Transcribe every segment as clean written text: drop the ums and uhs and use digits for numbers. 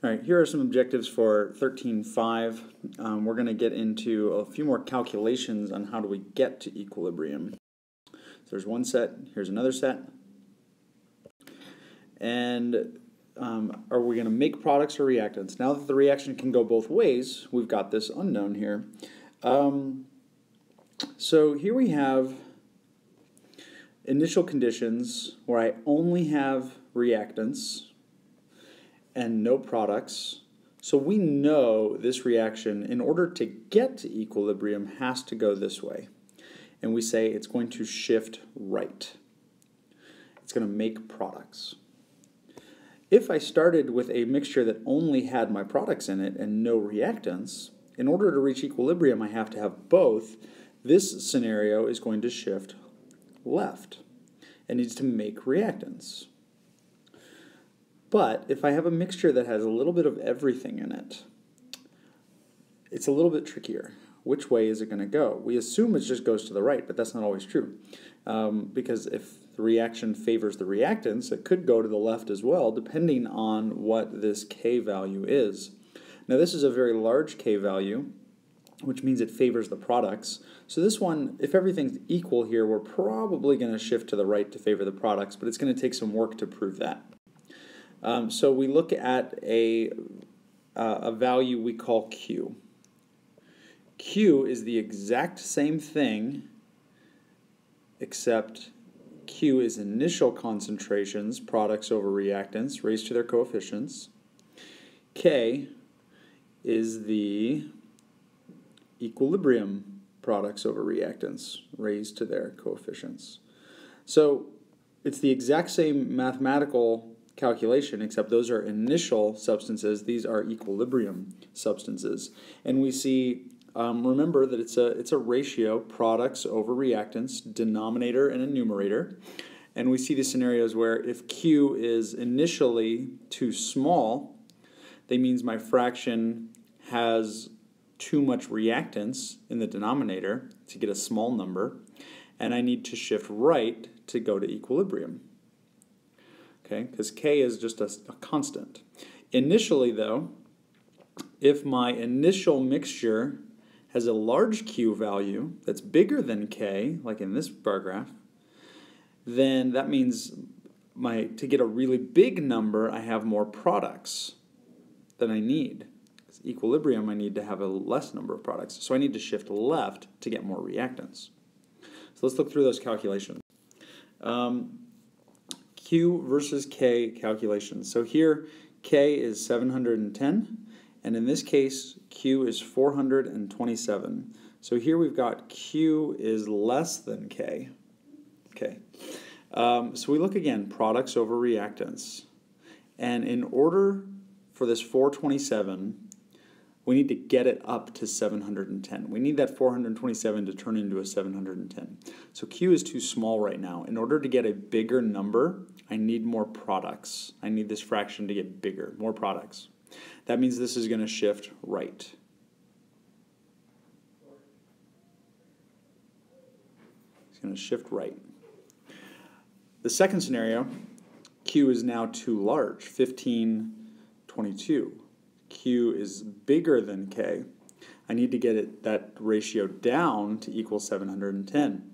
All right, here are some objectives for 13.5. We're going to get into a few more calculations on how do we get to equilibrium. So there's one set, here's another set. And are we going to make products or reactants? Now that the reaction can go both ways, we've got this unknown here. So here we have initial conditions where I only have reactants and no products. So we know this reaction, in order to get to equilibrium, has to go this way. And we say it's going to shift right. It's going to make products. If I started with a mixture that only had my products in it and no reactants, in order to reach equilibrium, I have to have both. This scenario is going to shift left. It needs to make reactants. But if I have a mixture that has a little bit of everything in it, it's a little bit trickier. Which way is it going to go? We assume it just goes to the right, but that's not always true. Because if the reaction favors the reactants, it could go to the left as well, depending on what this K value is. Now this is a very large K value, which means it favors the products. So this one, if everything's equal here, we're probably going to shift to the right to favor the products, but it's going to take some work to prove that. So we look at a value we call Q. Q is the exact same thing, except Q is initial concentrations, products over reactants, raised to their coefficients. K is the equilibrium products over reactants, raised to their coefficients. So it's the exact same mathematical calculation, except those are initial substances, these are equilibrium substances. And we see, remember that it's a ratio, products over reactants, denominator and a numerator. And we see the scenarios where if Q is initially too small, that means my fraction has too much reactants in the denominator to get a small number, and I need to shift right to go to equilibrium. Okay, because K is just a constant. Initially, though, if my initial mixture has a large Q value that's bigger than K, like in this bar graph, then that means to get a really big number, I have more products than I need. Because equilibrium, I need to have a less number of products. So I need to shift left to get more reactants. So let's look through those calculations. Q versus K calculations. So here, K is 710, and in this case, Q is 427. So here we've got Q is less than K. Okay. So we look again, products over reactants. And in order for this 427, we need to get it up to 710. We need that 427 to turn into a 710. So Q is too small right now. In order to get a bigger number, I need more products. I need this fraction to get bigger, more products. That means this is going to shift right. It's going to shift right. The second scenario, Q is now too large, 1522. Q is bigger than K. I need to get that ratio down to equal 710.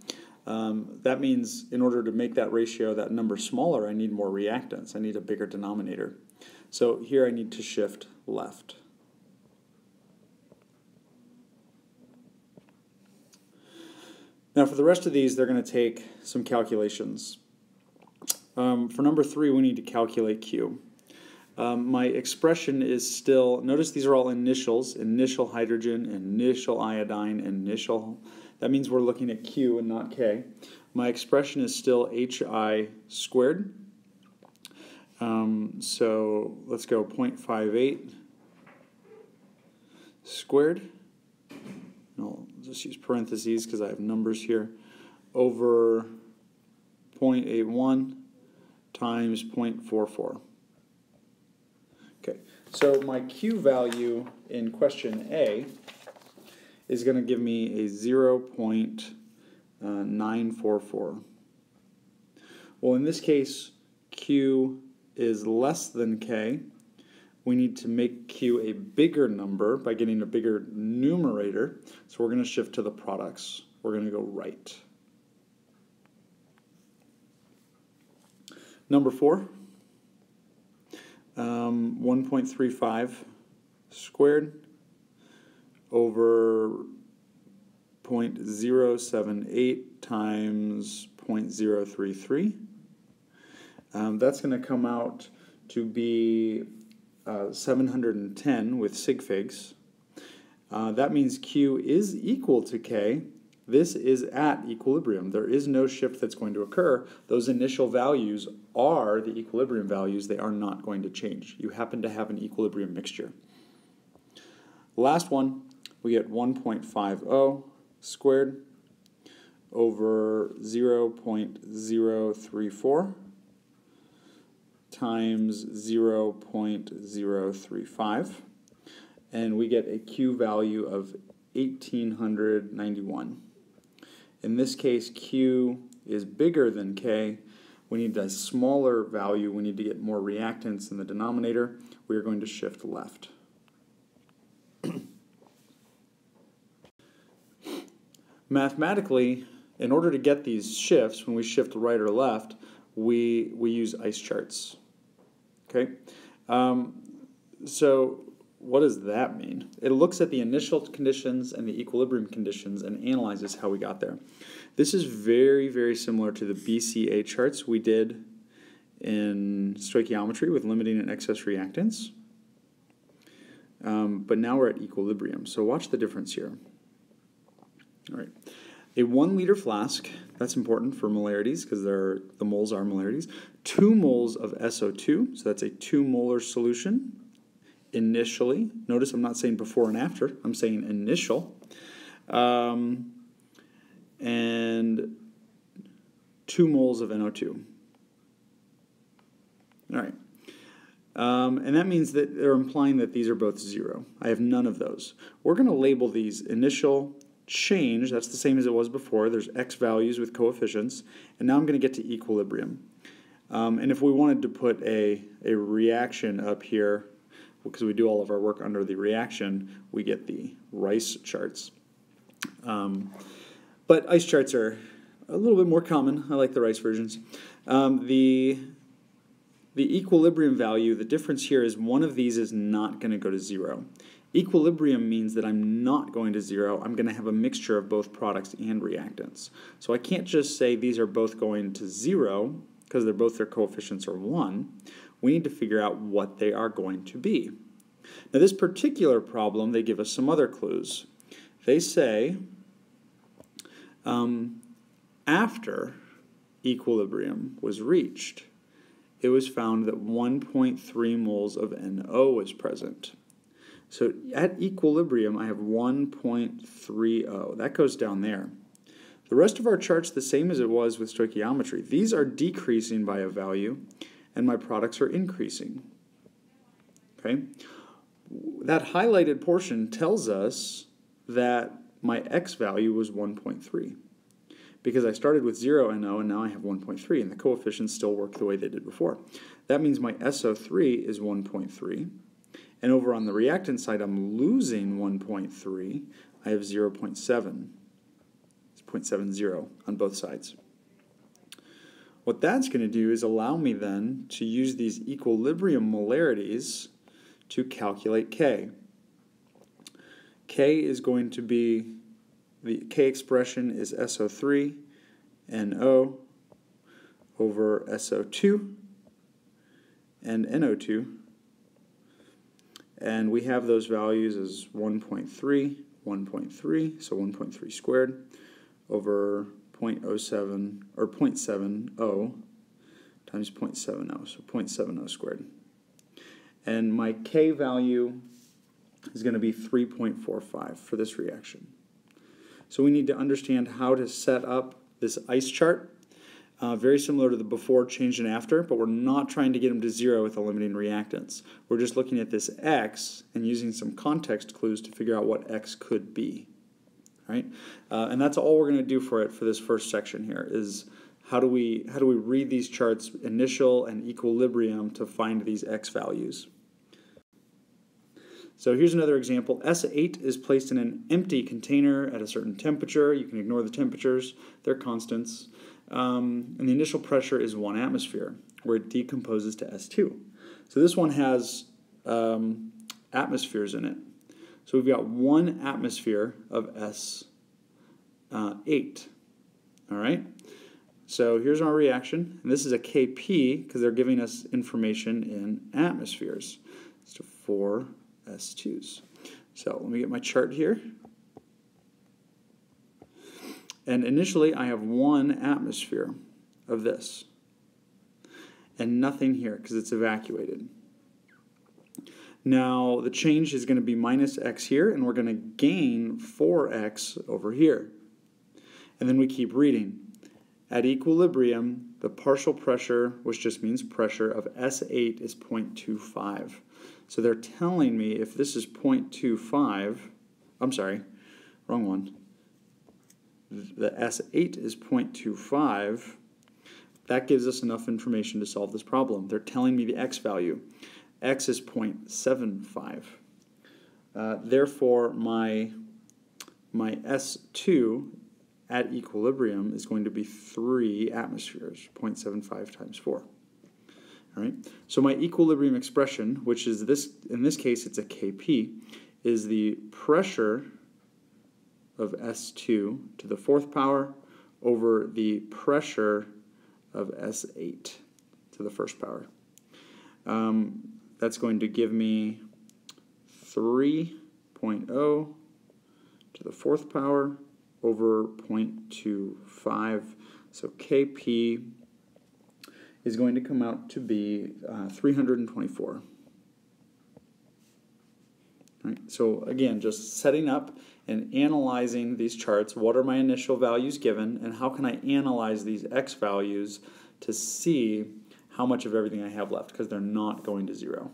That means in order to make that ratio, that number smaller, I need more reactants. I need a bigger denominator. So here I need to shift left. Now for the rest of these, they're going to take some calculations. For number 3, we need to calculate Q. My expression is still, notice these are all initials, initial hydrogen, initial iodine, initial, that means we're looking at Q and not K. My expression is still HI squared. So let's go 0.58 squared. I'll just use parentheses because I have numbers here. Over 0.81 times 0.44. Okay, so my Q value in question A is going to give me a 0.944. Well, in this case, Q is less than K, we need to make Q a bigger number by getting a bigger numerator. So we're going to shift to the products. We're going to go right. Number 4, 1.35 squared over 0.078 times 0.033. That's going to come out to be 710 with sig figs. That means Q is equal to K. This is at equilibrium. There is no shift that's going to occur. Those initial values are the equilibrium values. They are not going to change. You happen to have an equilibrium mixture. Last one, we get 1.50 squared over 0.034 times 0.035, and we get a Q value of 1891. In this case, Q is bigger than K. We need a smaller value. We need to get more reactants in the denominator. We are going to shift left. Mathematically, in order to get these shifts, when we shift right or left, we use ice charts. Okay? So what does that mean? It looks at the initial conditions and the equilibrium conditions and analyzes how we got there. This is very, very similar to the BCA charts we did in stoichiometry with limiting and excess reactants. But now we're at equilibrium. So watch the difference here. All right. A 1 liter flask, that's important for molarities because the moles are molarities. 2 moles of SO2, so that's a 2 molar solution initially. Notice I'm not saying before and after, I'm saying initial. And 2 moles of NO2. All right. And that means that they're implying that these are both 0. I have none of those. We're going to label these initial change. That's the same as it was before. There's X values with coefficients. And now I'm going to get to equilibrium. And if we wanted to put a reaction up here, because we do all of our work under the reaction, we get the Rice charts. But ice charts are a little bit more common. I like the Rice versions. The equilibrium value, the difference here is one of these is not going to go to 0. Equilibrium means that I'm not going to 0. I'm going to have a mixture of both products and reactants. So I can't just say these are both going to 0 because their coefficients are 1. We need to figure out what they are going to be. Now this particular problem, they give us some other clues. They say after equilibrium was reached, it was found that 1.3 moles of NO was present. So at equilibrium, I have 1.30. That goes down there. The rest of our chart's the same as it was with stoichiometry. These are decreasing by a value, and my products are increasing. Okay? That highlighted portion tells us that my X value was 1.3. Because I started with 0 NO, and now I have 1.3, and the coefficients still work the way they did before. That means my SO3 is 1.3. And over on the reactant side, I'm losing 1.3. I have 0.7. It's 0.70 on both sides. What that's going to do is allow me then to use these equilibrium molarities to calculate K. K is going to be, the K expression is SO3 NO over SO2 and NO2. And we have those values as 1.3, 1.3, so 1.3 squared over 0.07 or 0.70 times 0.70, so 0.70 squared. And my K value is going to be 3.45 for this reaction. So we need to understand how to set up this ice chart. Very similar to the before, change, and after, but we're not trying to get them to 0 with eliminating reactants. We're just looking at this X and using some context clues to figure out what X could be. Right? And that's all we're going to do for it for this first section here is how do we read these charts, initial and equilibrium, to find these X values. So here's another example. S8 is placed in an empty container at a certain temperature. You can ignore the temperatures. They're constants. And the initial pressure is 1 atmosphere, where it decomposes to S2. So this one has atmospheres in it. So we've got 1 atmosphere of S8. All right? So here's our reaction. And this is a Kp because they're giving us information in atmospheres. So 4 S2s. So let me get my chart here. And initially I have 1 atmosphere of this. And nothing here because it's evacuated. Now the change is going to be minus x here, and we're going to gain 4x over here. And then we keep reading. At equilibrium, the partial pressure, which just means pressure, of S8 is 0.25. So they're telling me if this is 0.25, I'm sorry, wrong one. The S8 is 0.25. That gives us enough information to solve this problem. They're telling me the x value. X is 0.75. Therefore, my S2 at equilibrium is going to be 3 atmospheres, 0.75 times 4. All right. So my equilibrium expression, which is this, in this case it's a Kp, is the pressure of S2 to the 4th power over the pressure of S8 to the 1st power. That's going to give me 3.0 to the 4th power over 0.25. So Kp is going to come out to be 324. All right, so again, just setting up and analyzing these charts. What are my initial values given, and how can I analyze these x values to see how much of everything I have left, because they're not going to 0.